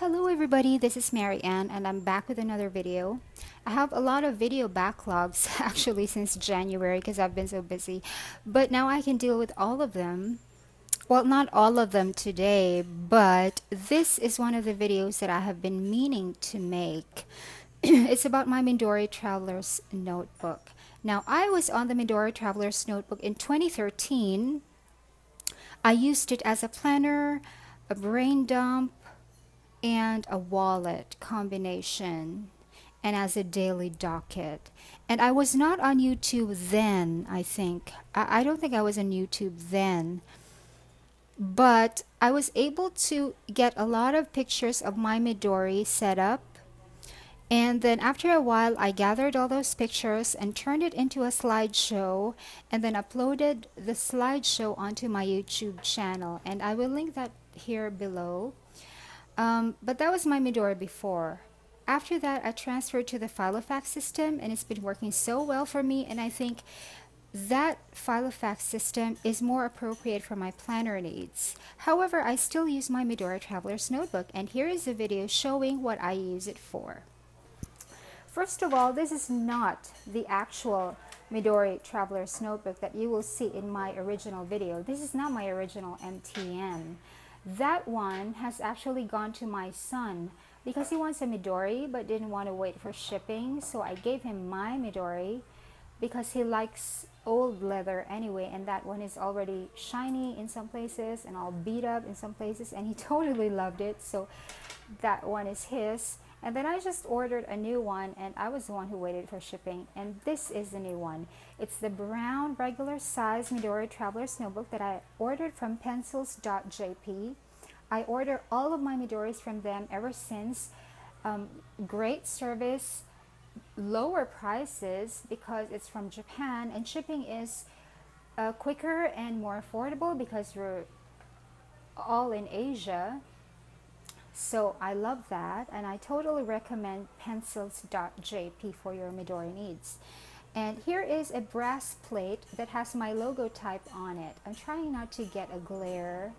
Hello everybody, this is Mary Ann and I'm back with another video. I have a lot of video backlogs actually since January because I've been so busy, but now I can deal with all of them. Well, not all of them today, but this is one of the videos that I have been meaning to make. It's about my Midori Traveler's Notebook. Now, I was on the Midori Traveler's Notebook in 2013. I used it as a planner, a brain dump, and a wallet combination, and as a daily docket. And I was not on YouTube then, I think. I don't think I was on YouTube then. But I was able to get a lot of pictures of my Midori set up. And then after a while, I gathered all those pictures and turned it into a slideshow and then uploaded the slideshow onto my YouTube channel. And I will link that here below. But that was my Midori before. After that, I transferred to the Filofax system and it's been working so well for me, and I think that Filofax system is more appropriate for my planner needs. However, I still use my Midori Traveler's Notebook, and here is a video showing what I use it for. First of all, this is not the actual Midori Traveler's Notebook that you will see in my original video. This is not my original MTN. That one has actually gone to my son because he wants a Midori but didn't want to wait for shipping. So I gave him my Midori because he likes old leather anyway, and that one is already shiny in some places and all beat up in some places, and he totally loved it. So that one is his. And then I just ordered a new one, and I was the one who waited for shipping. And this is the new one. It's the brown regular size Midori Traveler's Notebook that I ordered from pencils.jp. I order all of my Midoris from them ever since. Great service, lower prices because it's from Japan, and shipping is quicker and more affordable because we're all in Asia. So I love that, and I totally recommend pencils.jp for your Midori needs. And here is a brass plate that has my logo type on it. I'm trying not to get a glare.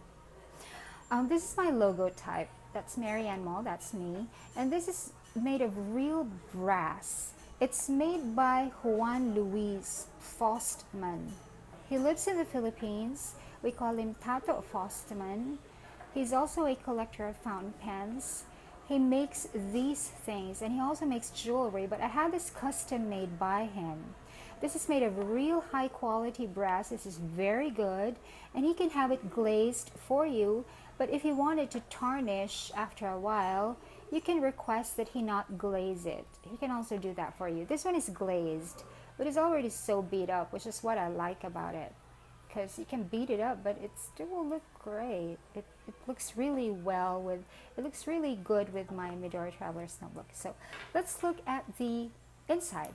This is my logo type. That's Mary Ann Mall, that's me. And this is made of real brass. It's made by Juan Luis Faustman. He lives in the Philippines. We call him Tato Faustman. He's also a collector of fountain pens. He makes these things, and he also makes jewelry, but I had this custom made by him. This is made of real high quality brass. This is very good, and he can have it glazed for you, but if you wanted to tarnish after a while, you can request that he not glaze it. He can also do that for you. This one is glazed, but it's already so beat up, which is what I like about it. Because you can beat it up, but it still will look great. It looks really well with, it looks really good with my Midori Traveler's Notebook. So let's look at the inside.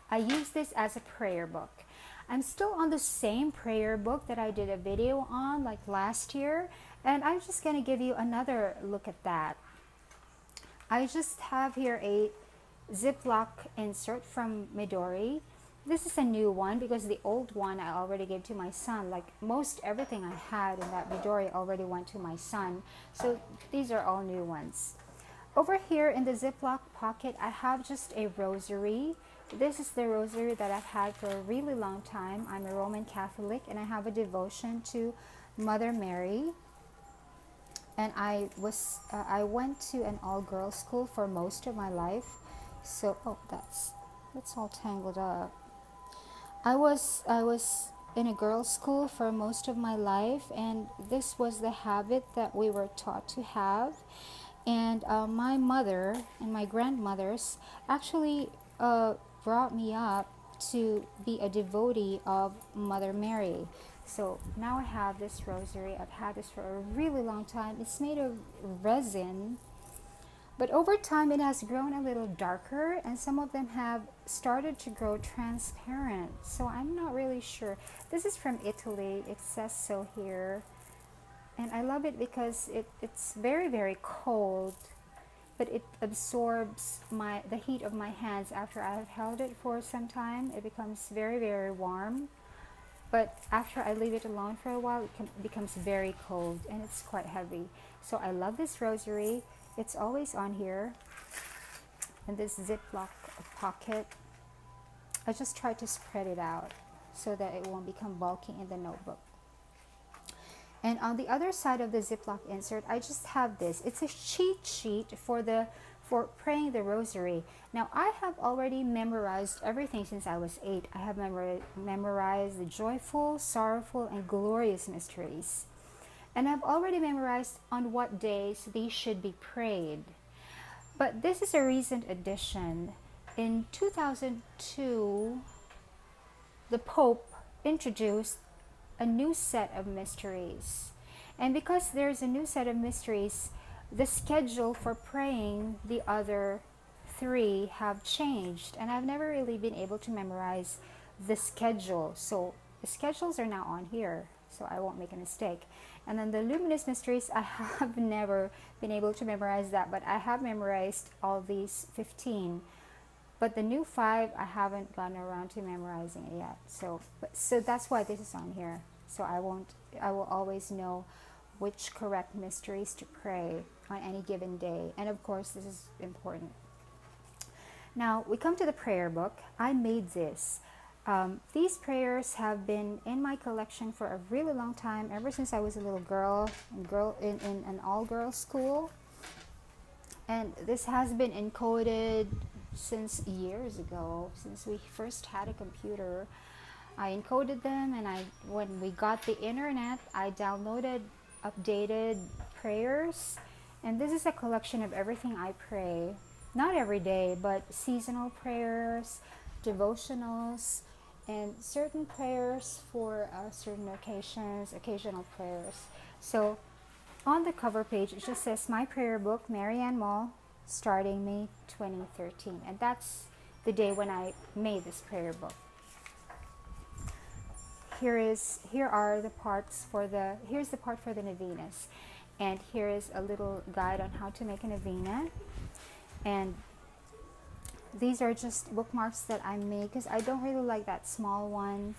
I use this as a prayer book. I'm still on the same prayer book that I did a video on like last year, and I'm just gonna give you another look at that. I just have here a Ziploc insert from Midori. This is a new one because the old one I already gave to my son. Like most everything I had in that Midori already went to my son. So these are all new ones. Over here in the Ziploc pocket, I have just a rosary. This is the rosary that I've had for a really long time. I'm a Roman Catholic, and I have a devotion to Mother Mary. And I went to an all-girls school for most of my life. So, oh, that's all tangled up. I was in a girls' school for most of my life, and this was the habit that we were taught to have. And my mother and my grandmothers actually brought me up to be a devotee of Mother Mary. So now I have this rosary. I've had this for a really long time. It's made of resin, but over time it has grown a little darker, and some of them have started to grow transparent. So I'm not really sure. This is from Italy. It says so here. And I love it because it's very, very cold, but it absorbs the heat of my hands after I have held it for some time. It becomes very, very warm. but after I leave it alone for a while, becomes very cold and it's quite heavy. So I love this rosary. It's always on here in this Ziploc pocket. I just try to spread it out so that it won't become bulky in the notebook. And on the other side of the Ziploc insert, I just have this. It's a cheat sheet for praying the rosary. Now, I have already memorized everything since I was 8. I have memorized the joyful, sorrowful, and glorious mysteries. And I've already memorized on what days these should be prayed. But this is a recent addition. In 2002, the Pope introduced a new set of mysteries. And because there's a new set of mysteries, the schedule for praying the other 3 have changed. And I've never really been able to memorize the schedule. So the schedules are now on here, so I won't make a mistake. And then the luminous mysteries, I have never been able to memorize that, but I have memorized all these 15. But the new 5, I haven't gotten around to memorizing it yet. So that's why this is on here. So I will always know which correct mysteries to pray on any given day. And of course, this is important. Now, we come to the prayer book. I made this. These prayers have been in my collection for a really long time, ever since I was a little girl in an all-girls school. And this has been encoded since years ago, since we first had a computer. I encoded them, and when we got the internet, I downloaded updated prayers. And this is a collection of everything I pray, not every day, but seasonal prayers, devotionals, and certain prayers for certain occasions, occasional prayers. So on the cover page, it just says My Prayer Book, Marianne Mall, starting May 2013. And that's the day when I made this prayer book. Here's the part for the novenas. And here is a little guide on how to make a novena. And these are just bookmarks that I made because I don't really like that small one.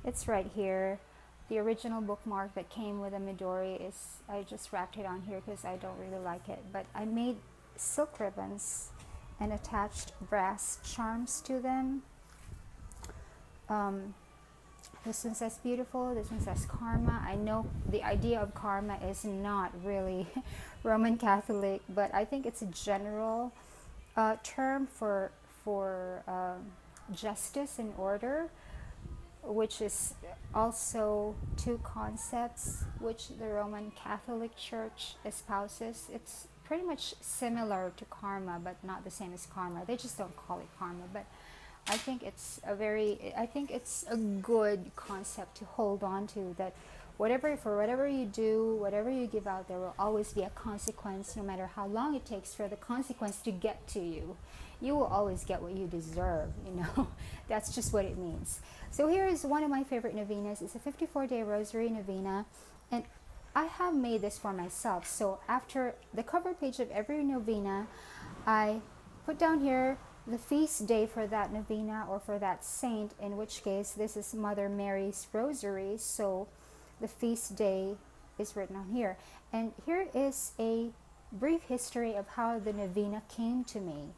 It's right here. The original bookmark that came with a Midori I just wrapped it on here because I don't really like it. But I made silk ribbons and attached brass charms to them. This one says beautiful, this one says karma. I know the idea of karma is not really Roman Catholic, but I think it's a general term for justice and order, which is also 2 concepts which the Roman Catholic Church espouses. It's pretty much similar to karma, but not the same as karma. They just don't call it karma, but I think it's a good concept to hold on to, that whatever you do, whatever you give out, there will always be a consequence, no matter how long it takes for the consequence to get to you. You will always get what you deserve, That's just what it means. So here is one of my favorite novenas. It's a 54-day rosary novena, and I have made this for myself. So after the cover page of every novena, I put down here the feast day for that novena or for that saint, in which case this is Mother Mary's Rosary, so the feast day is written on here. And here is a brief history of how the novena came to me.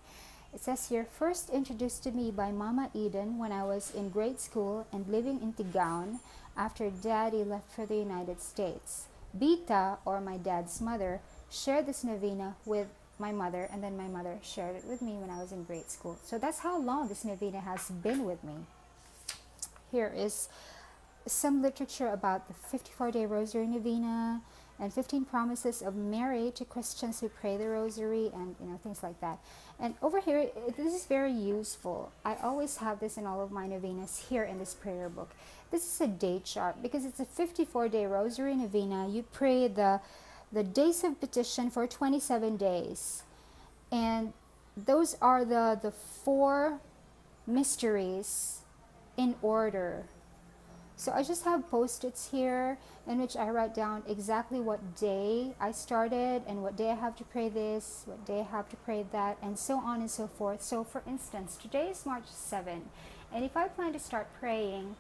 It says here, first introduced to me by Mama Eden when I was in grade school and living in Tigaon after Daddy left for the United States. Bita, or my dad's mother, shared this novena with my mother, and then my mother shared it with me when I was in grade school. So that's how long this novena has been with me. Here is some literature about the 54-day rosary novena and 15 promises of Mary to Christians who pray the rosary, and things like that. And over here, this is very useful. I always have this in all of my novenas here in this prayer book. This is a day chart because it's a 54-day rosary novena. You pray the days of petition for 27 days. And those are the 4 mysteries in order. So I just have post-its here in which I write down exactly what day I started and what day I have to pray this, what day I have to pray that, and so on and so forth. So for instance, today is March 7, and if I plan to start praying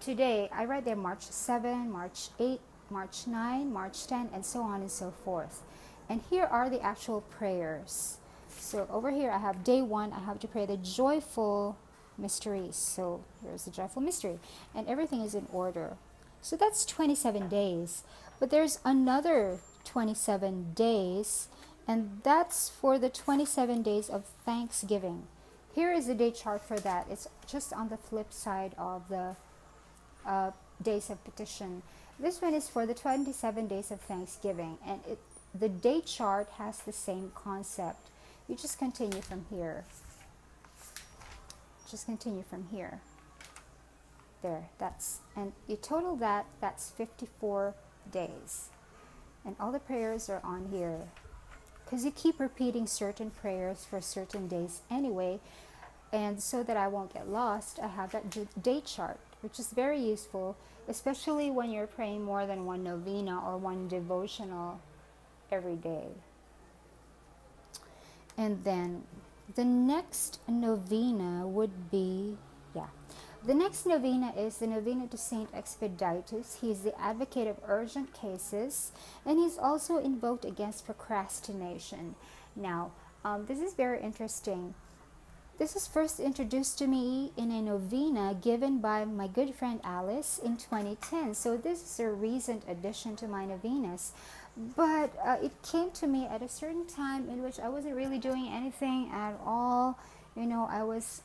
today I write there March 7, March 8, March 9, March 10, and so on and so forth. And here are the actual prayers. So over here I have day 1, I have to pray the joyful mysteries. So here's the joyful mystery, and everything is in order. So that's 27 days. But there's another 27 days, and that's for the 27 days of Thanksgiving. Here is the day chart for that. It's just on the flip side of the days of petition. This one is for the 27 days of Thanksgiving, and the day chart has the same concept. You just continue from here. Just continue from here. There, and you total that's 54 days. And all the prayers are on here, because you keep repeating certain prayers for certain days anyway. And so that I won't get lost, I have that day chart, which is very useful, especially when you're praying more than one novena or one devotional every day. And then the next novena would be, the next novena is the novena to Saint Expeditus. He is the advocate of urgent cases, and he's also invoked against procrastination. Now, this is very interesting. This was first introduced to me in a novena given by my good friend Alice in 2010. So this is a recent addition to my novenas. But it came to me at a certain time in which I wasn't really doing anything at all. I was,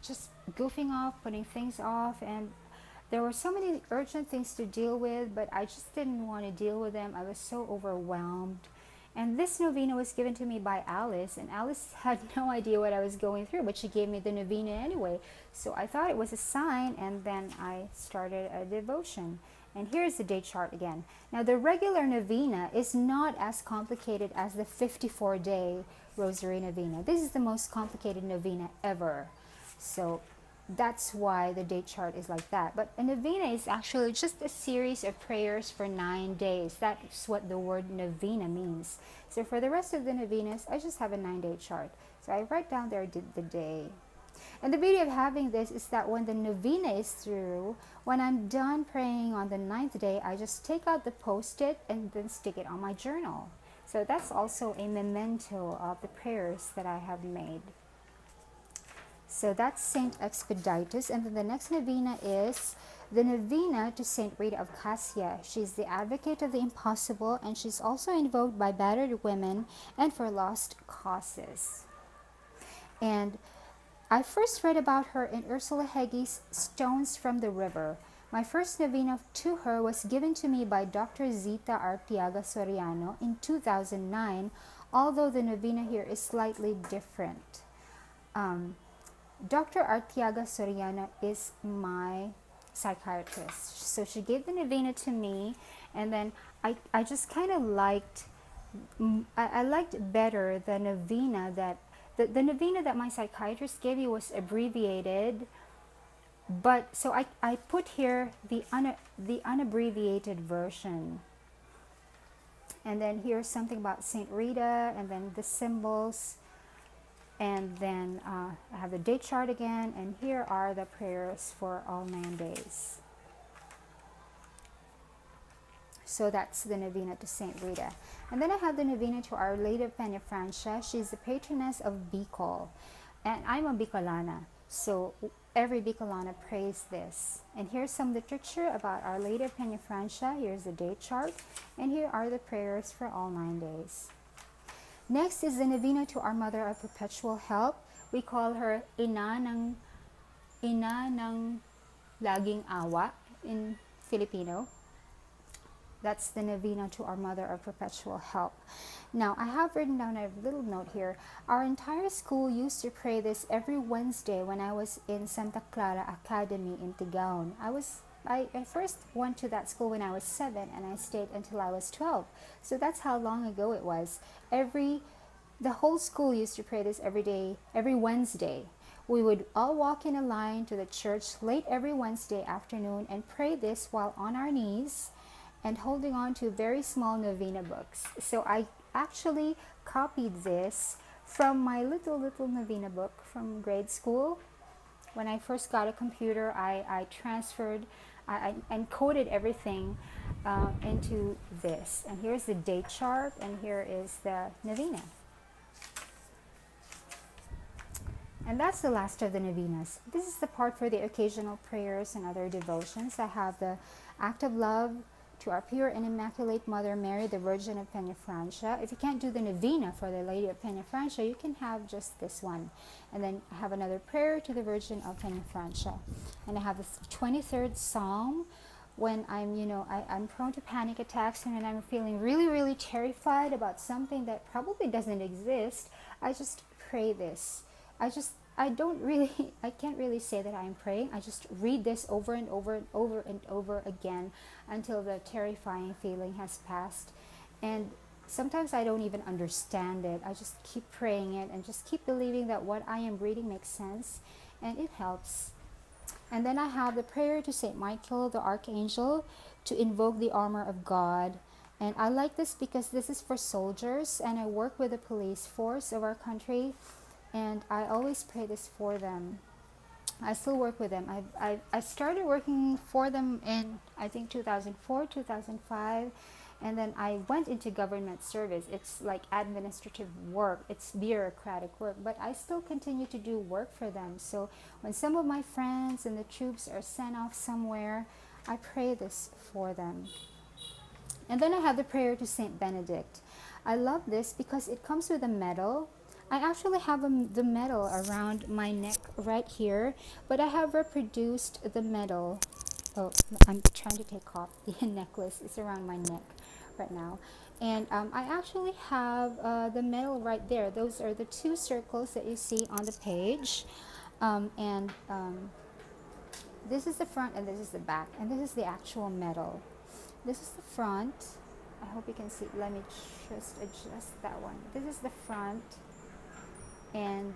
just goofing off, putting things off, and there were so many urgent things to deal with, but I just didn't want to deal with them. I was so overwhelmed. And this novena was given to me by Alice, and Alice had no idea what I was going through, but she gave me the novena anyway. So I thought it was a sign, and then I started a devotion. And here's the day chart again. Now, the regular novena is not as complicated as the 54-day Rosary novena. This is the most complicated novena ever. So that's why the day chart is like that. But a novena is actually just a series of prayers for 9 days. That's what the word novena means. So for the rest of the novenas, I just have a 9-day chart. So I write down there the day. And the beauty of having this is that when the novena is through, when I'm done praying on the 9th day, I just take out the post-it and then stick it on my journal. So that's also a memento of the prayers that I have made. So that's Saint Expeditus. And then the next novena is the novena to Saint Rita of Casia. She's the advocate of the impossible, and she's also invoked by battered women and for lost causes. And I first read about her in Ursula Hege's Stones from the River. My first novena to her was given to me by Dr. Rita Arteaga Soriano in 2009, although the novena here is slightly different. Dr. Arteaga Soriano is my psychiatrist. So she gave the novena to me, and then I just kind of liked, I liked better the novena that, the novena that my psychiatrist gave me was abbreviated, but so I put here the unabbreviated version. And then here's something about Saint Rita, and then the symbols. And then I have the day chart again, and here are the prayers for all 9 days. So that's the novena to Saint Rita. And then I have the novena to Our Lady of Penafrancia. She's the patroness of Bicol. And I'm a Bicolana, so every Bicolana prays this. And here's some literature about Our Lady of Penafrancia. Here's the day chart, and here are the prayers for all 9 days. Next is the novena to Our Mother of Perpetual Help. We call her Ina ng Laging Awa in Filipino. That's the novena to Our Mother of Perpetual Help. Now, I have written down a little note here. Our entire school used to pray this every Wednesday when I was in Santa Clara Academy in Tigaon. I first went to that school when I was 7, and I stayed until I was 12. So that's how long ago it was. The whole school used to pray this every day, every Wednesday. We would all walk in a line to the church late every Wednesday afternoon and pray this while on our knees and holding on to very small novena books. So I actually copied this from my little novena book from grade school when I first got a computer, I transferred, I encoded everything into this. And here's the date chart, and here is the novena. And that's the last of the novenas. This is the part for the occasional prayers and other devotions. I have the act of love to our pure and immaculate Mother Mary, the Virgin of Penafrancia. If you can't do the novena for the Lady of Penafrancia, you can have just this one. And then I have another prayer to the Virgin of Penafrancia. And I have the 23rd Psalm when I'm, I'm prone to panic attacks, and when I'm feeling really, really terrified about something that probably doesn't exist. I just pray this. I can't really say that I'm praying. I just read this over and over and over and over again until the terrifying feeling has passed. And sometimes I don't even understand it. I just keep praying it and just keep believing that what I am reading makes sense, and it helps. And then I have the prayer to Saint Michael, the Archangel, to invoke the armor of God. And I like this because this is for soldiers, and I work with the police force of our country. And I always pray this for them. I still work with them. I started working for them in, I think, 2004, 2005. And then I went into government service. It's like administrative work. It's bureaucratic work. But I still continue to do work for them. So when some of my friends and the troops are sent off somewhere, I pray this for them. And then I have the prayer to Saint Benedict. I love this because it comes with a medal. I actually have the medal around my neck right here, but I have reproduced the medal. Oh, I'm trying to take off the necklace. It's around my neck right now. And I actually have the medal right there. Those are the two circles that you see on the page. This is the front and this is the back. And this is the actual medal. This is the front. I hope you can see. Let me just adjust that one. This is the front. And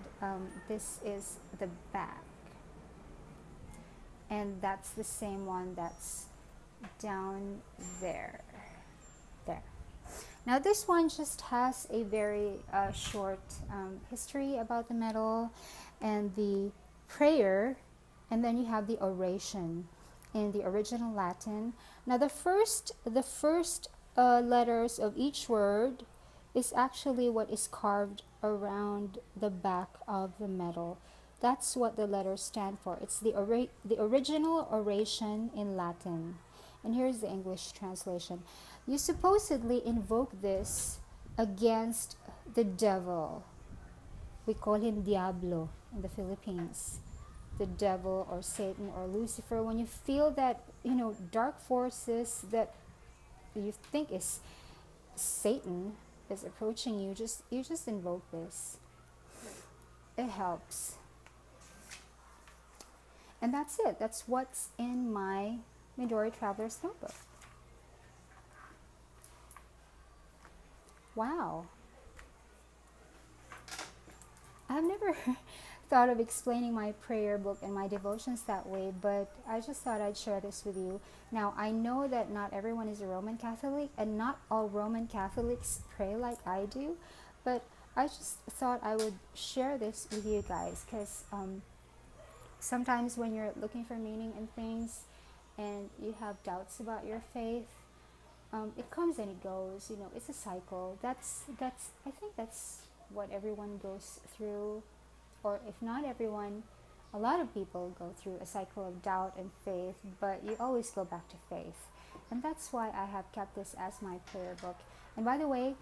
this is the back, and that's the same one that's down there. Now this one just has a very short history about the medal and the prayer, and then you have the oration in the original Latin. Now the first letters of each word is actually what is carved around the back of the medal. That's what the letters stand for. It's the original oration in Latin. And here's the English translation. You supposedly invoke this against the devil. We call him Diablo in the Philippines. The devil or Satan or Lucifer. When you feel that, dark forces that you think is Satan is approaching you, you just invoke this. It helps. And that's it. That's what's in my Midori Traveler's Notebook. Wow. I've never thought of explaining my prayer book and my devotions that way, but I just thought I'd share this with you. Now, I know that not everyone is a Roman Catholic, and not all Roman Catholics pray like I do, but I just thought I would share this with you guys, because sometimes when you're looking for meaning in things and you have doubts about your faith, it comes and it goes. It's a cycle. I think that's what everyone goes through. Or if not everyone, a lot of people go through a cycle of doubt and faith, but you always go back to faith. And that's why I have kept this as my prayer book. And by the way,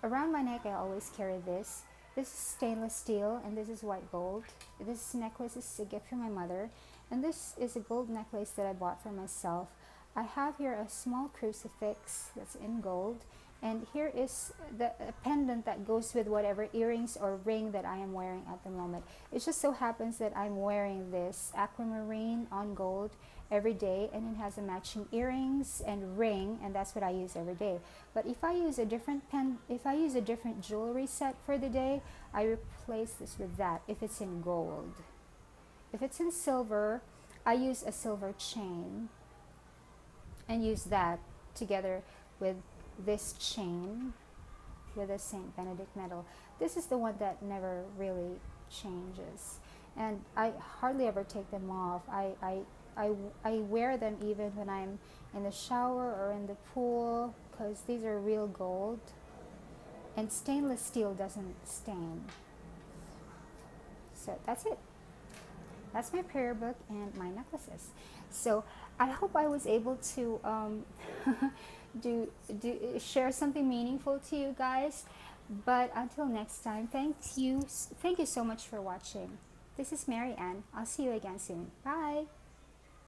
around my neck I always carry this. This is stainless steel, and this is white gold. This necklace is a gift from my mother, and this is a gold necklace that I bought for myself. I have here a small crucifix that's in gold, and here is the pendant that goes with whatever earrings or ring that I am wearing at the moment. It just so happens that I'm wearing this aquamarine on gold every day, and it has a matching earrings and ring, and that's what I use every day. But if I use a different jewelry set for the day, I replace this with that if it's in gold. If it's in silver, I use a silver chain and use that together with this chain with a Saint Benedict medal. This is the one that never really changes. and I hardly ever take them off. I wear them even when I'm in the shower or in the pool, because these are real gold, and stainless steel doesn't stain. So that's it. That's my prayer book and my necklaces. So I hope I was able to share something meaningful to you guys. But until next time, thank you so much for watching. This is Mary Ann. I'll see you again soon. Bye.